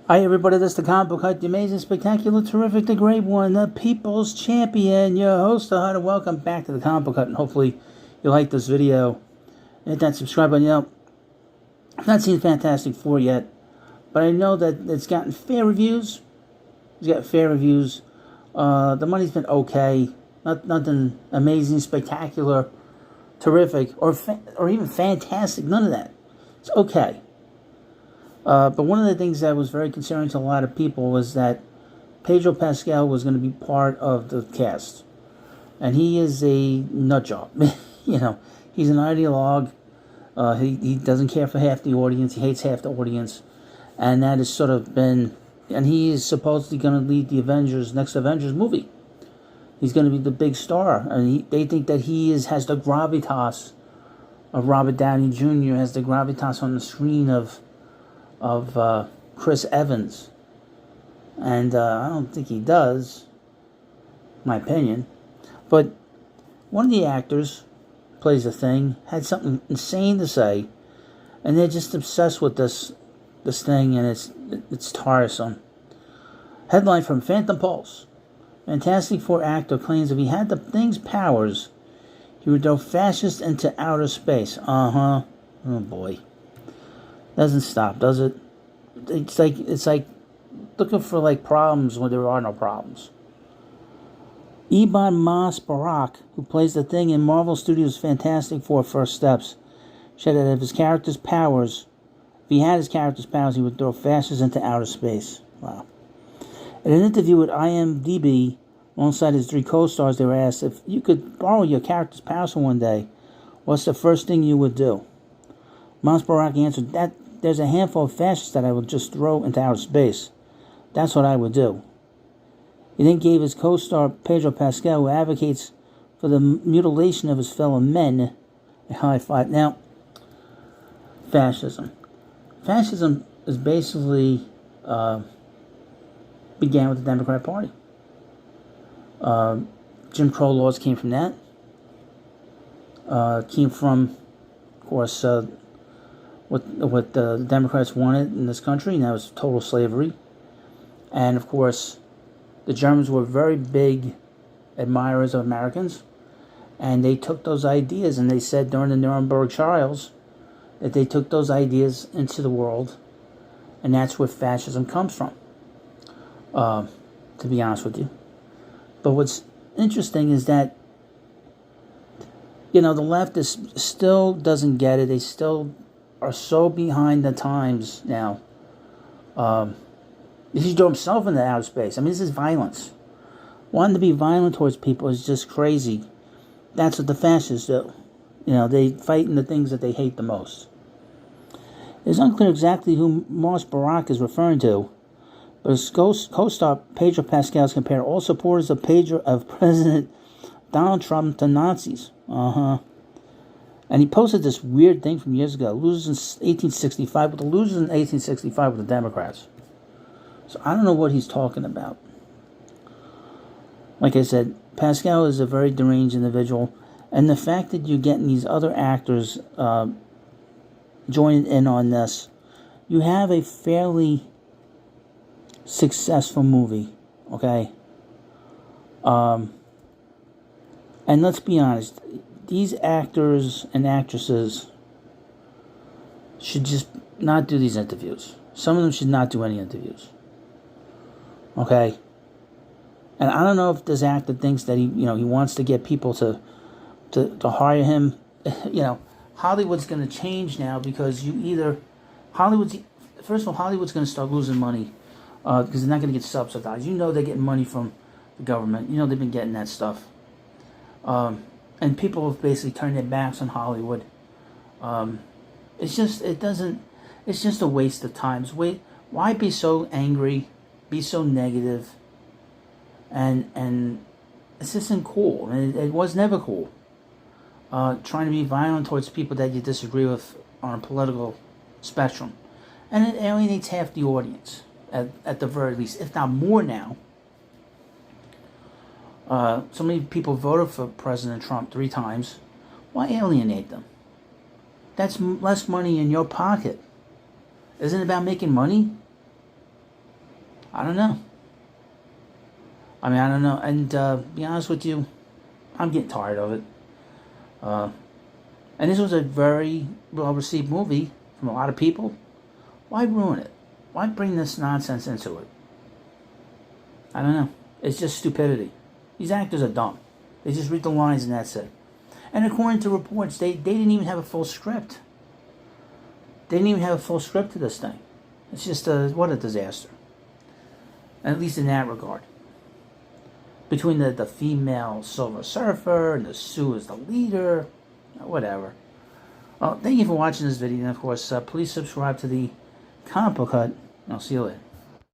Hi everybody, this is the comic book hype, the amazing, spectacular, terrific, the great one, the people's champion, your host, the Hunter. Welcome back to the comic book hype, and hopefully you like this video. Hit that subscribe button. I've not seen Fantastic Four yet, but I know that it's gotten fair reviews. It's got fair reviews. The money's been okay. Nothing amazing, spectacular, terrific, or even fantastic. None of that. It's okay. But one of the things that was very concerning to a lot of people was that Pedro Pascal was going to be part of the cast. And he is a nutjob. He's an ideologue. He doesn't care for half the audience. He hates half the audience. And that has sort of been... And he is supposedly going to lead the next Avengers movie. He's going to be the big star. And they think that he has the gravitas of Robert Downey Jr., has the gravitas on the screen of Chris Evans, and I don't think he does, in my opinion. But one of the actors plays the Thing, had something insane to say, and they're just obsessed with this thing, and it's tiresome. Headline from Phantom Pulse: Fantastic Four actor claims if he had the Thing's powers, he would throw fascists into outer space. Oh boy. Doesn't stop, does it? It's like looking for problems when there are no problems. Ebon Moss-Barack, who plays the Thing in Marvel Studios' Fantastic Four First Steps, said that if he had his character's powers, he would throw fascists into outer space. Wow. In an interview with IMDb, alongside his 3 co-stars, they were asked, if you could borrow your character's powers for one day, what's the first thing you would do? Moss-Barack answered that there's a handful of fascists that I would just throw into outer space. That's what I would do. He then gave his co-star Pedro Pascal, who advocates for the mutilation of his fellow men, a high five. Now, fascism. Fascism is basically began with the Democrat Party. Jim Crow laws came from that. Came from, of course, what the Democrats wanted in this country, and that was total slavery. And of course, the Germans were very big admirers of Americans, and they took those ideas, and they said during the Nuremberg trials that they took those ideas into the world, and that's where fascism comes from, to be honest with you. But what's interesting is that the left still doesn't get it. They still are so behind the times now. He threw himself into outer space. I mean, this is violence. Wanting to be violent towards people is just crazy. That's what the fascists do. They fight in the things that they hate the most. It's unclear exactly who Moss-Barack is referring to, but his co-star Pedro Pascal has compared all supporters of President Donald Trump to Nazis. And he posted this weird thing from years ago. Losers in 1865, but the losers in 1865 were the Democrats. So I don't know what he's talking about. Like I said, Pascal is a very deranged individual. And the fact that you're getting these other actors joining in on this, you have a fairly successful movie, okay? And let's be honest, these actors and actresses should just not do these interviews. Some of them should not do any interviews. Okay? And I don't know if this actor thinks that he wants to get people to hire him. Hollywood's going to change now because Hollywood's going to start losing money because they're not going to get subsidized. They're getting money from the government. They've been getting that stuff. And people have basically turned their backs on Hollywood. It's just a waste of time. Why be so angry, be so negative, and this isn't cool. It was never cool. Trying to be violent towards people that you disagree with on a political spectrum. And it alienates half the audience, at the very least, if not more now. So many people voted for President Trump 3 times. Why alienate them? That's less money in your pocket. Isn't it about making money? I don't know. I mean, I don't know. And be honest with you, I'm getting tired of it. And this was a very well-received movie from a lot of people. Why ruin it? Why bring this nonsense into it? I don't know. It's just stupidity. These actors are dumb. They just read the lines and that's it. And according to reports, they didn't even have a full script. They didn't even have a full script to this thing. It's just what a disaster. At least in that regard. Between the female Silver Surfer and the Sue as the leader, whatever. Well, thank you for watching this video, and of course, please subscribe to the Comic Book Hut. I'll see you later.